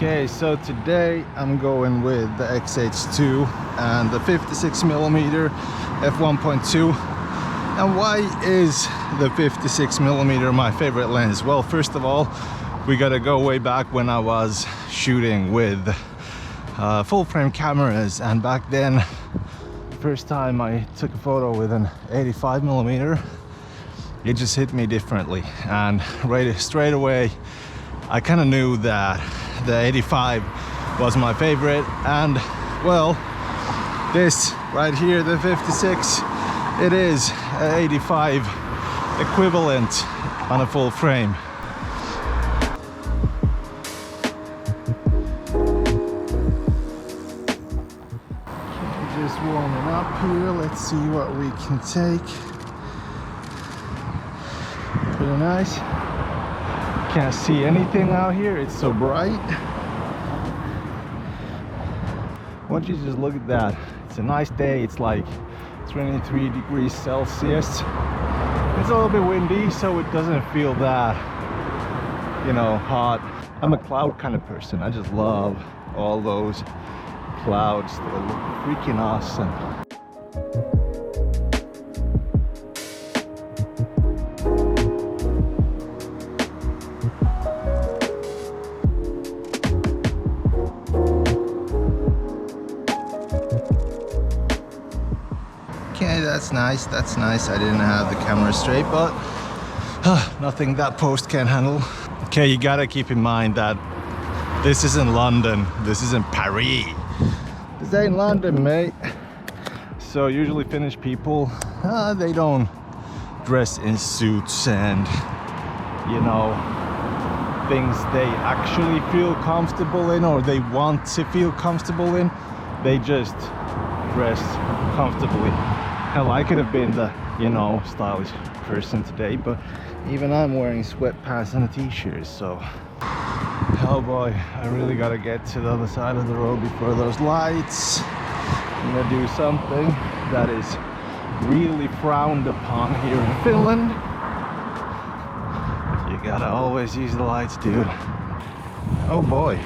Okay, so today I'm going with the XH2 and the 56mm f1.2. And why is the 56mm my favorite lens? Well, first of all, we gotta go way back when I was shooting with full frame cameras, and back then, first time I took a photo with an 85mm, it just hit me differently, and straight away I kind of knew that the 85 was my favorite. And well, this right here, the 56, it is an 85 equivalent on a full frame. Okay, just warming up here. Let's see what we can take. Pretty nice. Can't see anything out here, it's so bright. Why don't you just look at that? It's a nice day, it's like 23 degrees Celsius. It's a little bit windy, so it doesn't feel that, you know, hot. I'm a cloud kind of person. I just love all those clouds. They look freaking awesome. Okay, that's nice. I didn't have the camera straight, but nothing that post can handle. Okay, you gotta keep in mind that this isn't London, this isn't Paris. This ain't London, mate. So usually Finnish people, they don't dress in suits and, you know, things they actually feel comfortable in or they want to feel comfortable in. They just dress comfortably. Hell, I could have been the, you know, stylish person today, but even I'm wearing sweatpants and a t-shirt, so. Oh boy, I really gotta get to the other side of the road before those lights. I'm gonna do something that is really frowned upon here in Finland. You gotta always use the lights, dude. Oh boy,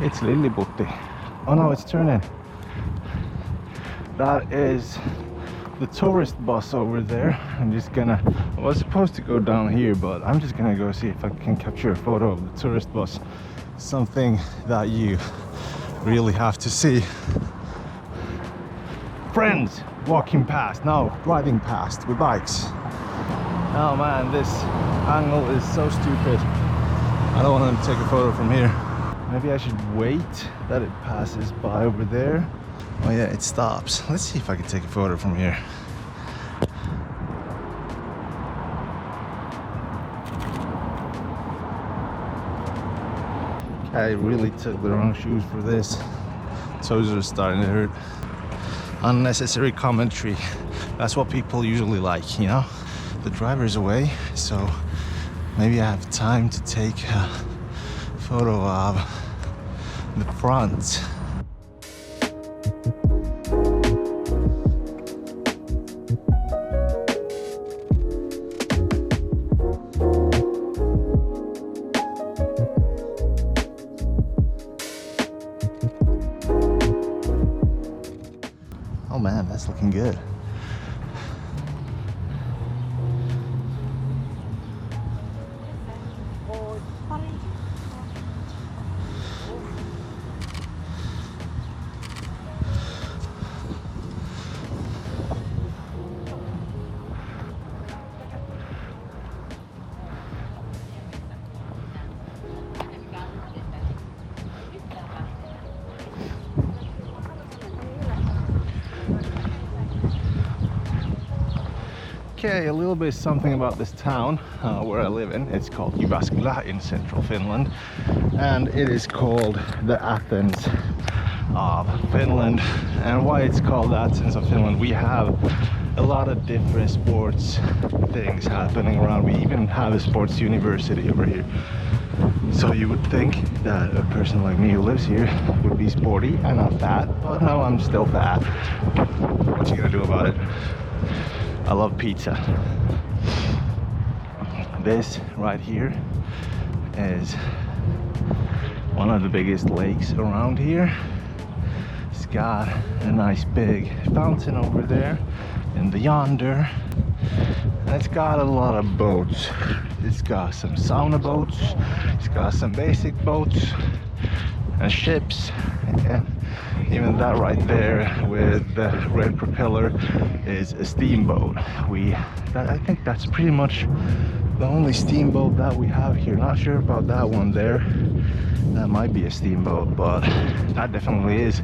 it's Lilliputti. Oh no, it's turning. That is the tourist bus over there. I was supposed to go down here, but I'm just gonna go see if I can capture a photo of the tourist bus. Something that you really have to see. Friends walking past, no, driving past with bikes. Oh man, this angle is so stupid. I don't want to take a photo from here. Maybe I should wait that it passes by over there. Oh yeah, it stops. Let's see if I can take a photo from here. I really took the wrong shoes for this. Toes are starting to hurt. Unnecessary commentary. That's what people usually like, you know? The driver's away, so maybe I have time to take a photo of the front. Oh man, that's looking good. Okay, a little bit something about this town where I live in. It's called Jyväskylä in central Finland, and it is called the Athens of Finland. And why it's called Athens of Finland, we have a lot of different sports things happening around. We even have a sports university over here. So you would think that a person like me who lives here would be sporty and not fat, but no, I'm still fat. What you gonna do about it? I love pizza. This right here is one of the biggest lakes around here. It's got a nice big fountain over there in the yonder. And it's got a lot of boats. It's got some sauna boats, it's got some basic boats and ships, and even that right there with the red propeller is a steamboat. I think that's pretty much the only steamboat that we have here. Not sure about that one there. That might be a steamboat, but that definitely is.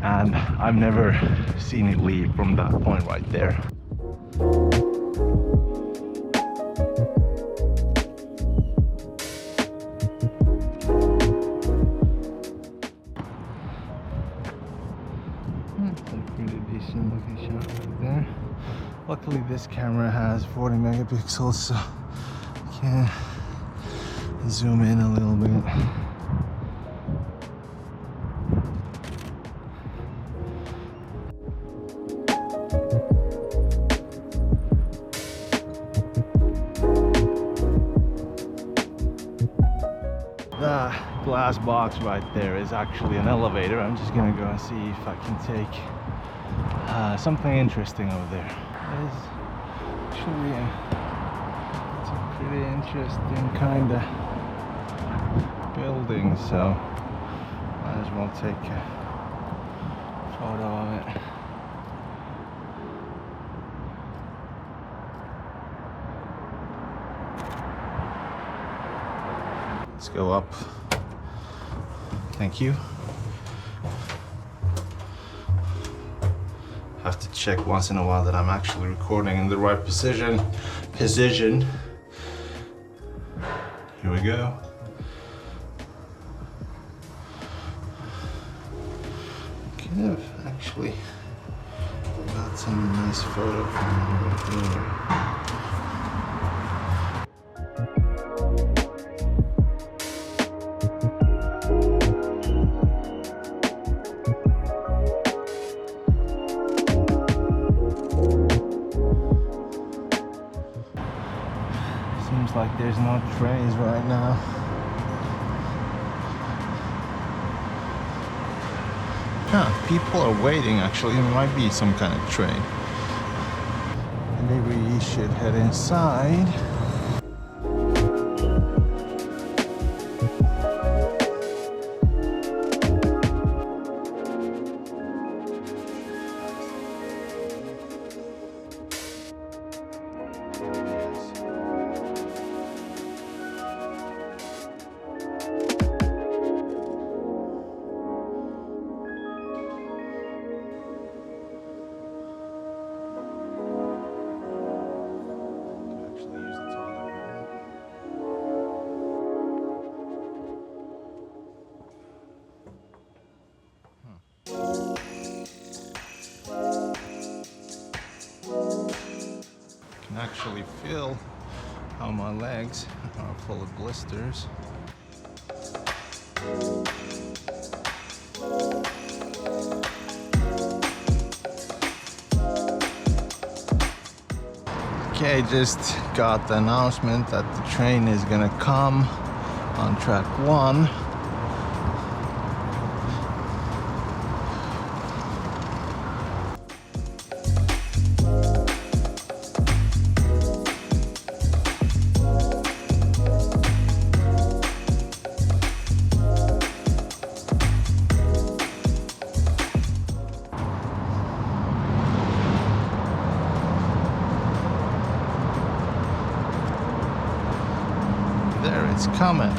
And I've never seen it leave from that point right there. Luckily this camera has 40 megapixels, so I can zoom in a little bit. The glass box right there is actually an elevator. I'm just gonna go and see if I can take something interesting over there. It's actually it's a pretty interesting kind of building, so might as well take a photo of it. Let's go up. Thank you. Have to check once in a while that I'm actually recording in the right position. Here we go. Could have actually got some nice photo from over here. Seems like there's no trains right now. People are waiting actually. There might be some kind of train. Maybe we should head inside. Actually feel how my legs are full of blisters. Okay, just got the announcement that the train is gonna come on track 1. There, it's coming.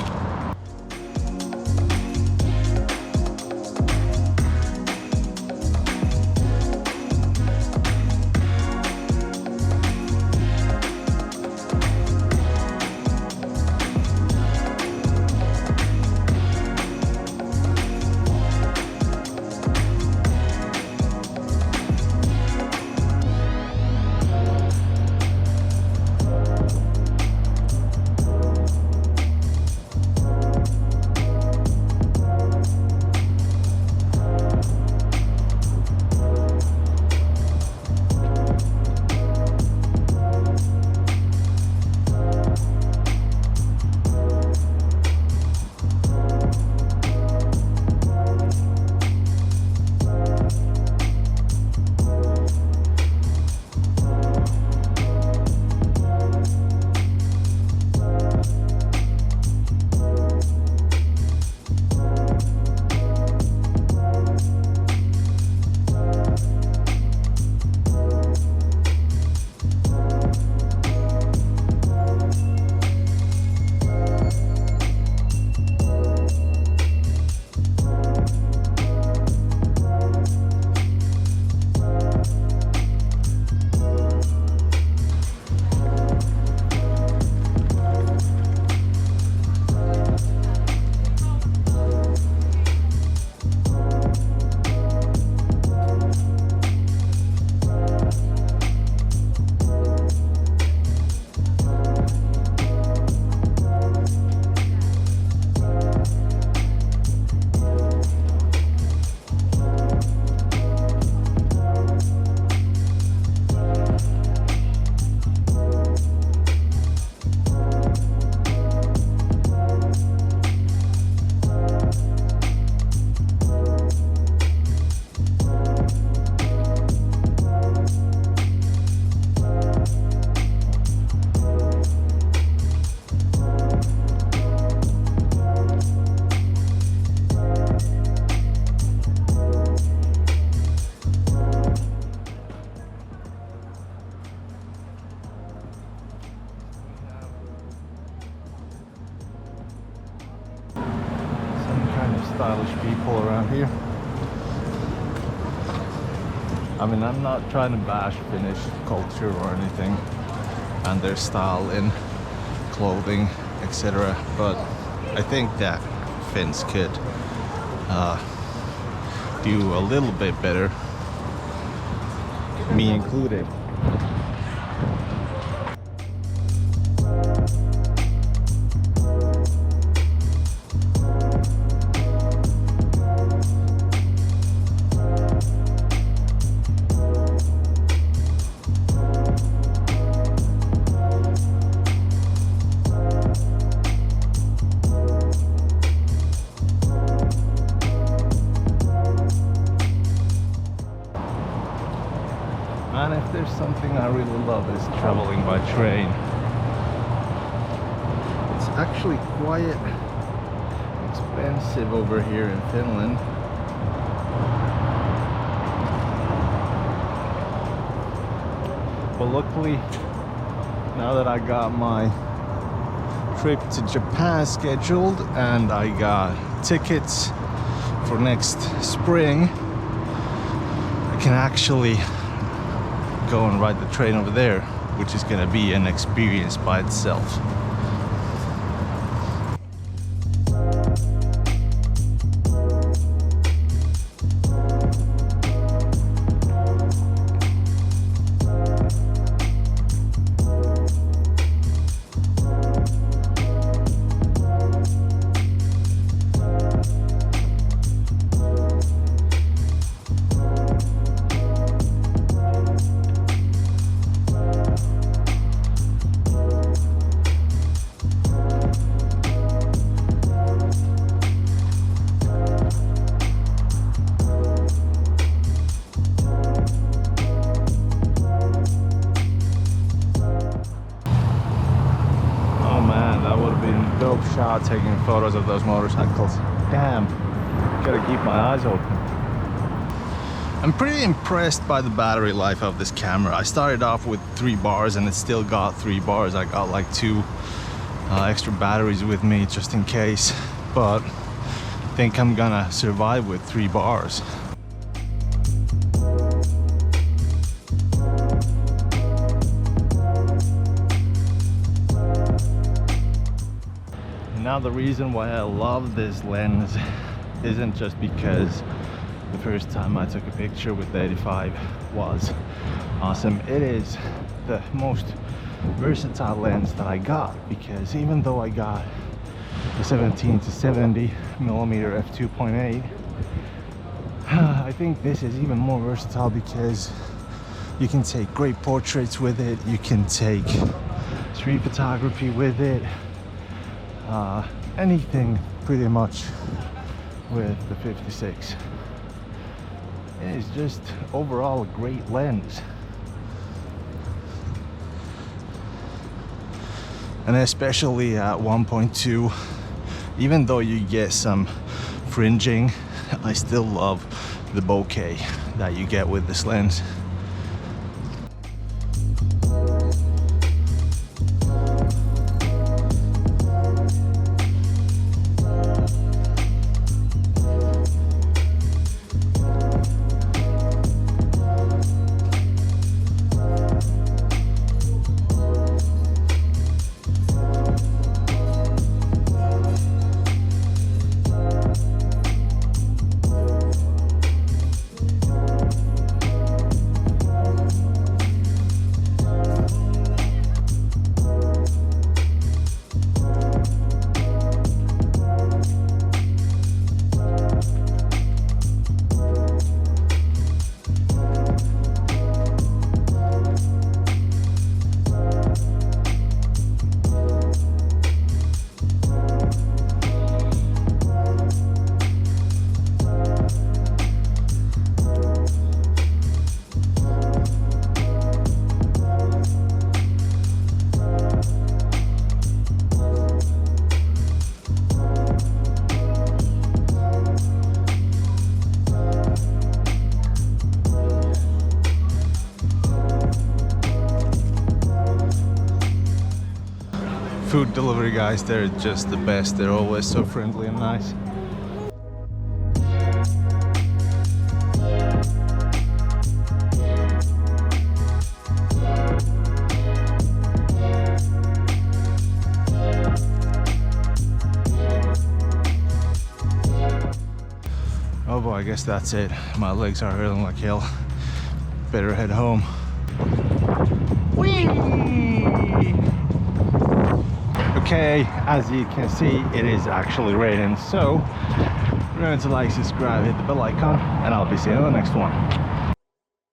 stylish people around here. I mean, I'm not trying to bash Finnish culture or anything and their style in clothing, etc. But I think that Finns could do a little bit better, me included. And if there's something I really love, is traveling by train. It's actually quite expensive over here in Finland. But luckily, now that I got my trip to Japan scheduled and I got tickets for next spring, I can actually go and ride the train over there, which is gonna be an experience by itself. Shot taking photos of those motorcycles. Damn, gotta keep my eyes open. I'm pretty impressed by the battery life of this camera. I started off with 3 bars and it still got 3 bars. I got like 2 extra batteries with me just in case, but I think I'm gonna survive with 3 bars. Now the reason why I love this lens isn't just because the first time I took a picture with the 85 was awesome. It is the most versatile lens that I got, because even though I got the 17 to 70 millimeter f2.8, I think this is even more versatile because you can take great portraits with it, you can take street photography with it, anything pretty much with the 56. It's just overall a great lens. And especially at 1.2, even though you get some fringing, I still love the bokeh that you get with this lens. Food delivery guys, they're just the best. They're always so friendly and nice. but I guess that's it. My legs are hurting like hell. Better head home. Whee! Okay, as you can see, it is actually raining, so remember to like, subscribe, hit the bell icon, and I'll be seeing you in the next one.